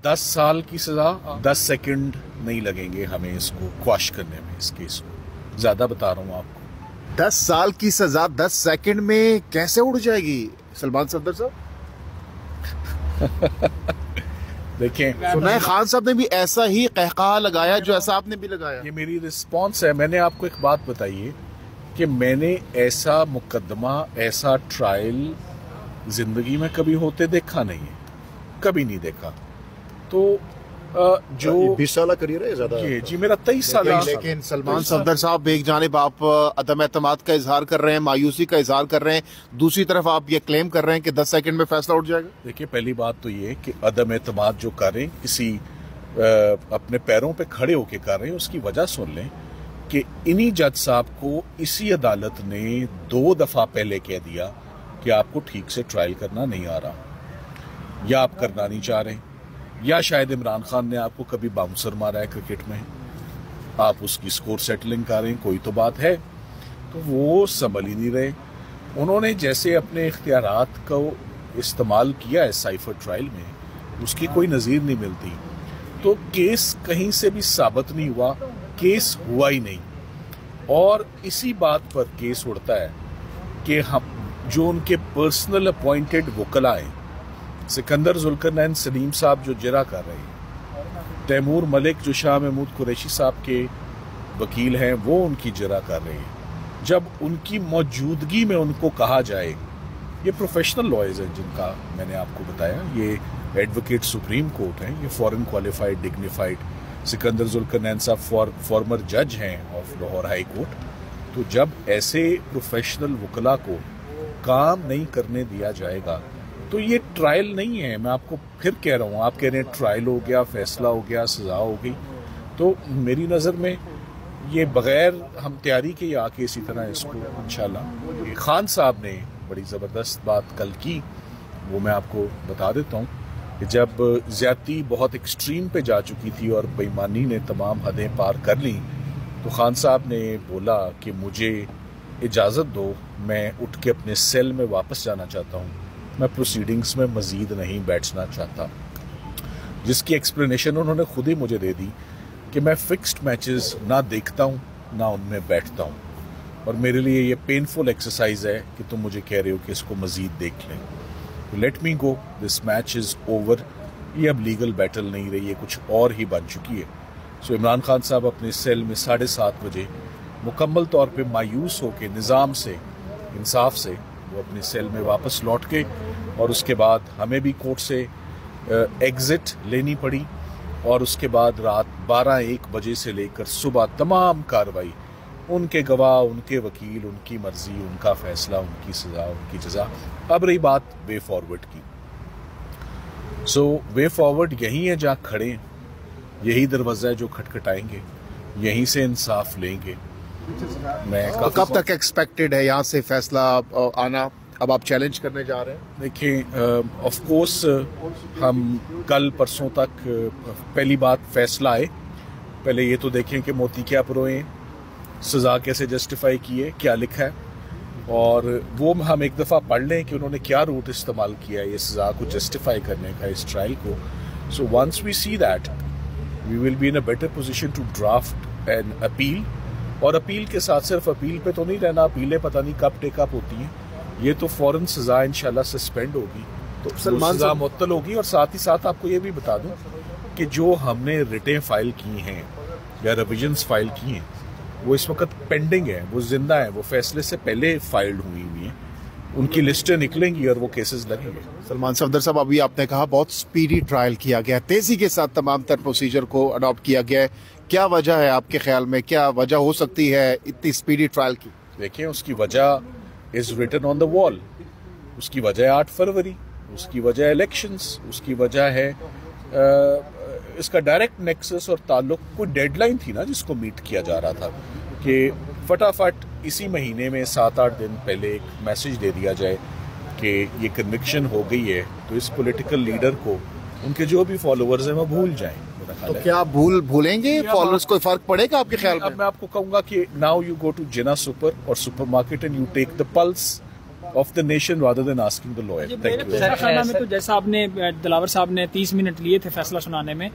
10 साल की सजा, 10 सेकंड नहीं लगेंगे हमें इसको क्वाश करने में, इस केस को। ज्यादा बता रहा हूँ आपको। 10 साल की सजा 10 सेकंड में कैसे उड़ जाएगी सलमान सफदर साहब? देखें, सुना है खान साहब ने भी ऐसा ही कहकहा लगाया जो ऐसा आपने भी लगाया। ये मेरी रिस्पॉन्स है। मैंने आपको एक बात बताई है कि मैंने ऐसा मुकदमा, ऐसा ट्रायल जिंदगी में कभी होते देखा नहीं है, कभी नहीं देखा। तो जो 20 साल करियर है ज्यादा जी मेरा 23 साल। लेकिन सलमान सफदर साहब एक जानिब आप अदम एतमाद का इजहार कर रहे हैं, मायूसी का इजहार कर रहे हैं, दूसरी तरफ आप ये क्लेम कर रहे हैं कि 10 सेकंड में फैसला उठ जाएगा। देखिए, पहली बात तो ये कि अदम एतमाद जो कर रहे हैं, किसी अपने पैरों पे खड़े होके कर रहे हैं, उसकी वजह सुन लें कि इन्हीं जज साहब को इसी अदालत ने 2 दफा पहले कह दिया कि आपको ठीक से ट्रायल करना नहीं आ रहा, या आप करना नहीं चाह रहे, या शायद इमरान खान ने आपको कभी बाउंसर मारा है क्रिकेट में, आप उसकी स्कोर सेटलिंग कर रहे हैं, कोई तो बात है। तो वो संभल ही नहीं रहे। उन्होंने जैसे अपने इख्तियारात को इस्तेमाल किया है साइफर ट्रायल में, उसकी कोई नज़ीर नहीं मिलती। तो केस कहीं से भी साबित नहीं हुआ, केस हुआ ही नहीं। और इसी बात पर केस उड़ता है कि हम जो उनके पर्सनल अपॉइंटेड वकला हैं, सिकंदर जुल्करनैन सलीम साहब जो जरा कर रहे हैं, तैमूर मलिक जो शाह महमूद कुरैशी साहब के वकील हैं, वो उनकी जरा कर रहे हैं। जब उनकी मौजूदगी में उनको कहा जाए, ये प्रोफेशनल लॉयर्स हैं जिनका मैंने आपको बताया, ये एडवोकेट सुप्रीम कोर्ट हैं, ये foreign qualified dignified. Sikandar Zulqarnain साहब फॉर्मर जज हैं ऑफ लाहौर हाई कोर्ट। तो जब ऐसे प्रोफेशनल वकला को काम नहीं करने दिया जाएगा, तो ये ट्रायल नहीं है। मैं आपको फिर कह रहा हूँ, आप कह रहे हैं ट्रायल हो गया, फैसला हो गया, सजा हो गई। तो मेरी नज़र में ये बगैर हम तैयारी के ही आके इसी तरह इसको इंशाल्लाह। खान साहब ने बड़ी ज़बरदस्त बात कल की, वो मैं आपको बता देता हूँ कि जब ज़्यादती बहुत एक्सट्रीम पे जा चुकी थी और बेईमानी ने तमाम हदें पार कर ली, तो खान साहब ने बोला कि मुझे इजाज़त दो, मैं उठ के अपने सेल में वापस जाना चाहता हूँ, मैं प्रोसीडिंग्स में मज़ीद नहीं बैठना चाहता। जिसकी एक्सप्लेनेशन उन्होंने खुद ही मुझे दे दी कि मैं फिक्स्ड मैचेस ना देखता हूँ ना उनमें बैठता हूँ, और मेरे लिए ये पेनफुल एक्सरसाइज है कि तुम मुझे कह रहे हो कि इसको मज़ीद देख लें। तो let me go, this match is over. ये अब लीगल बैटल नहीं रही, ये कुछ और ही बन चुकी है। सो इमरान खान साहब अपने सेल में 7:30 बजे मुकम्मल तौर पे मायूस होकर निज़ाम से, इंसाफ से वो अपने सेल में वापस लौट गए। और उसके बाद हमें भी कोर्ट से एग्ज़िट लेनी पड़ी, और उसके बाद रात 12-1 बजे से लेकर सुबह तमाम कार्रवाई, उनके गवाह, उनके वकील, उनकी मर्जी, उनका फैसला, उनकी सज़ा, उनकी जज़ा। अब रही बात वे फॉरवर्ड की। सो वे फॉरवर्ड यही है जहाँ खड़े हैं, यही दरवाज़ा है जो खटखटाएंगे, यहीं से इंसाफ लेंगे। मैं कब तक एक्सपेक्टेड है यहाँ से फैसला आना? अब आप चैलेंज करने जा रहे हैं? देखिए, ऑफ कोर्स हम कल परसों तक पहली बात फैसला आए, पहले ये तो देखें कि मोती क्या परोए, सज़ा कैसे जस्टिफाई की है, क्या लिखा है, और वो हम एक दफ़ा पढ़ लें कि उन्होंने क्या रूट इस्तेमाल किया है ये सज़ा को जस्टिफाई करने का, इस ट्रायल को। So once we see that, we will be in a better position to draft an appeal. और अपील के साथ सिर्फ अपील पे तो नहीं रहना, अपीलें पता नहीं कब टेकअप होती हैं, ये तो फौरन सज़ा इंशाल्लाह सस्पेंड होगी, तो सज़ा मुअत्तल होगी। और साथ ही साथ आपको ये भी बता दूं कि जो हमने रिटें फाइल की हैं या रिविजन्स फाइल की हैं, वो इस वक्त पेंडिंग है, वो जिंदा है, वो फैसले से पहले फाइल्ड हुई हैं, उनकी लिस्टें निकलेंगी और वो केसेस लगेंगे। सलमान सफदर साहब, अभी आपने कहा बहुत स्पीडी ट्रायल किया गया, तेजी के साथ तमाम तर प्रोसीजर को अडॉप्ट किया गया है, क्या वजह है आपके ख्याल में, क्या वजह हो सकती है इतनी स्पीडी ट्रायल की? देखिए, उसकी वजह is written on the wall. उसकी वजह है 8 फरवरी, उसकी वजह है इलेक्शंस, उसकी वजह है इसका डायरेक्ट नेक्सस और ताल्लुक, कोई डेडलाइन थी ना जिसको मीट किया जा रहा था कि फटाफट इसी महीने में 7-8 दिन पहले एक मैसेज दे दिया जाए कि ये कन्विक्शन हो गई है, तो इस पॉलिटिकल लीडर को, उनके जो भी फॉलोअर्स हैं, वो भूल जाएं। तो क्या भूलेंगे फॉलोअर्स? कोई फर्क पड़ेगा आपके ख्याल में? अब मैं आपको कहूंगा कि now you go to Jinnah super और supermarket and you take the pulse of the nation rather than asking the lawyer. Thank you. فیصلہ خانہ میں تو جیسا آپ نے دلاور صاحب نے 30 منٹ لیے تھے فیصلہ سنانے میں،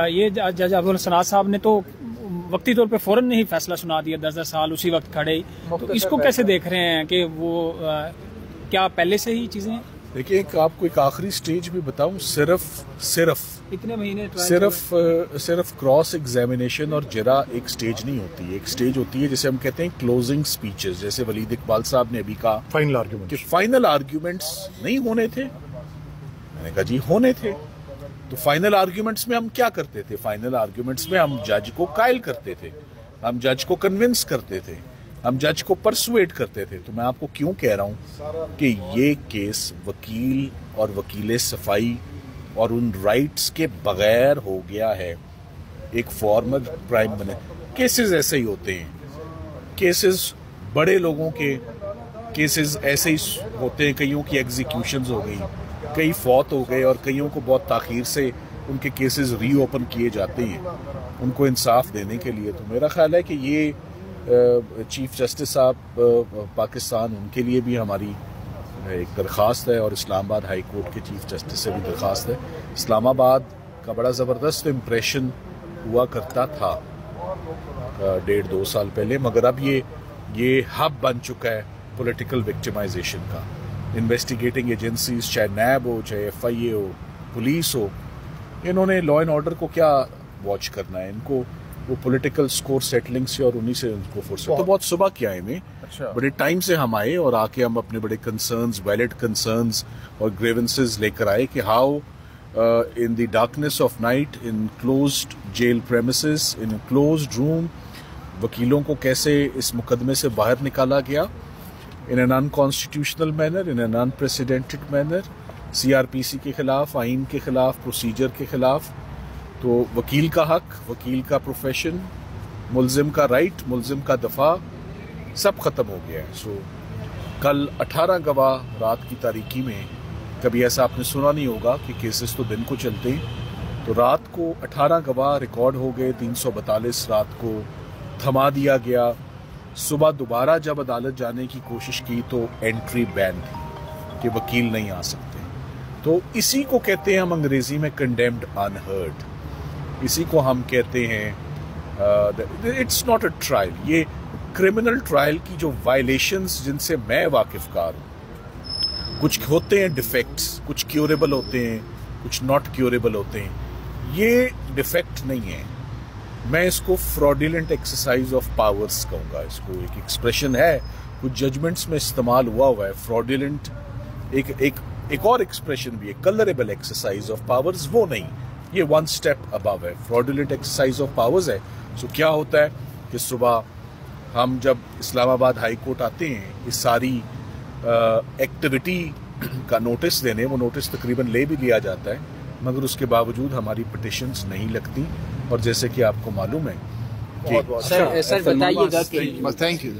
یہ جج عبدالسناد صاحب نے تو وقتی طور پہ فوراً نہیں فیصلہ سنا دیا، 10 سال اسی وقت کھڑے. تو اس کو کیسے دیکھ رہے ہیں کہ وہ کیا پہلے سے ہی چیزیں؟ دیکھیے آپ کو ایک آخری سٹیج بھی بتاؤں، صرف اتنے مہینے صرف کراس ایگزامینیشن اور جرا ایک سٹیج نہیں ہوتی ہے. ایک سٹیج ہوتی ہے جسے ہم کہتے ہیں کلوزنگ سپیچز، جیسے ولید اقبال صاحب نے ابھی کہا کہ فائنل آرگیومنٹس نہیں ہونے تھے. میں نے کہا جی ہونے تھے. تو فائنل آرگیومنٹس میں ہم کیا کرتے تھے؟ فائنل آرگیومنٹس میں ہم جج کو قائل کرتے تھے، ہم جج کو کنونس کرتے تھے، ہم جج کو پرسویٹ کرتے تھے. تو میں آپ کو کیوں کہہ رہا ہوں کہ یہ کیس وکیل اور وکیل صفائی اور ان رائٹس کے بغیر ہو گیا ہے. ایک فارمر پرائم منسٹر، کیسز ایسے ہی ہوتے ہیں، کیسز بڑے لوگوں کے کیسز ایسے ہی ہوتے ہیں. کئیوں کی ایگزیکیوشنز ہو گئی، کئی فوت ہو گئے، اور کئیوں کو بہت تاخیر سے ان کے کیسز ری اوپن کیے جاتے ہیں ان کو انصاف دینے کے لیے. تو میرا خیال ہے کہ یہ چیف جسٹس صاحب پاکستان، ان کے لیے بھی ہماری ایک درخواست ہے، اور اسلام آباد ہائی کورٹ کے چیف جسٹس سے بھی درخواست ہے. اسلام آباد کا بڑا زبردست امپریشن ہوا کرتا تھا 1.5-2 سال پہلے، مگر اب یہ ہب بن چکا ہے پولیٹیکل وکٹمائزیشن کا. انویسٹیگیٹنگ ایجنسیز، چاہے نیب ہو، چاہے FIA ہو، پولیس ہو، انہوں نے لا اینڈ آرڈر کو کیا واچ کرنا ہے؟ ان کو وہ پولیٹیکل سکور سیٹلنگ سے اور انہی سے ان کو فرصت. تو بہت صبح کیا ہے میں بڑے ٹائم سے ہم آئے اور آ کے ہم اپنے بڑے کنسرنز، ویلڈ کنسرنز اور گریونسز لے کر آئے کہ how in the darkness of night in closed jail premises, in closed room, وکیلوں کو کیسے اس مقدمے سے باہر نکالا گیا in an unconstitutional manner, in an unprecedented manner, CRPC کے خلاف، آئین کے خلاف، پروسیجر کے خلاف. تو وکیل کا حق، وکیل کا پروفیشن، ملزم کا رائٹ، ملزم کا دفاع، سب ختم ہو گیا ہے. سو کل 18 گواہ رات کی تاریکی میں، کبھی ایسا آپ نے سنا نہیں ہوگا کہ کیسز تو دن کو چلتے ہیں، تو رات کو 18 گواہ ریکارڈ ہو گئے. 342 رات کو تھما دیا گیا. صبح دوبارہ جب عدالت جانے کی کوشش کی تو انٹری بین تھی کہ وکیل نہیں آ سکتے. تو اسی کو کہتے ہیں ہم انگریزی میں کنڈیمڈ انہرڈ. اسی کو ہم کہتے ہیں اٹس ناٹ اے ٹرائل. یہ کرمنل ٹرائل کی جو وائلیشنز جن سے میں واقف کار ہوں، کچھ ہوتے ہیں ڈیفیکٹس، کچھ کیوریبل ہوتے ہیں، کچھ ناٹ کیوریبل ہوتے ہیں. یہ ڈیفیکٹ نہیں ہے. میں اس کو فراڈیلنٹ ایکسرسائز آف پاورز کہوں گا. اس کو ایک ایکسپریشن ہے، کچھ ججمنٹس میں استعمال ہوا ہے. فراڈیلنٹ ایک اور ایکسپریشن بھی ہے، کلریبل ایکسرسائز آف پاورز. وہ نہیں، یہ 1 سٹیپ ابو ہے. فراڈیلنٹ ایکسرسائز آف پاورز ہے. سو کیا ہوتا ہے کہ صبح ہم جب اسلام آباد ہائی کورٹ آتے ہیں، اس ساری ایکٹیویٹی کا نوٹس دینے، وہ نوٹس تقریباً لے بھی لیا جاتا ہے، مگر اس کے باوجود ہماری پٹیشنز نہیں لگتی. اور جیسے کہ آپ کو معلوم ہے کہ سر بتائیے گا کہ تھینک یو.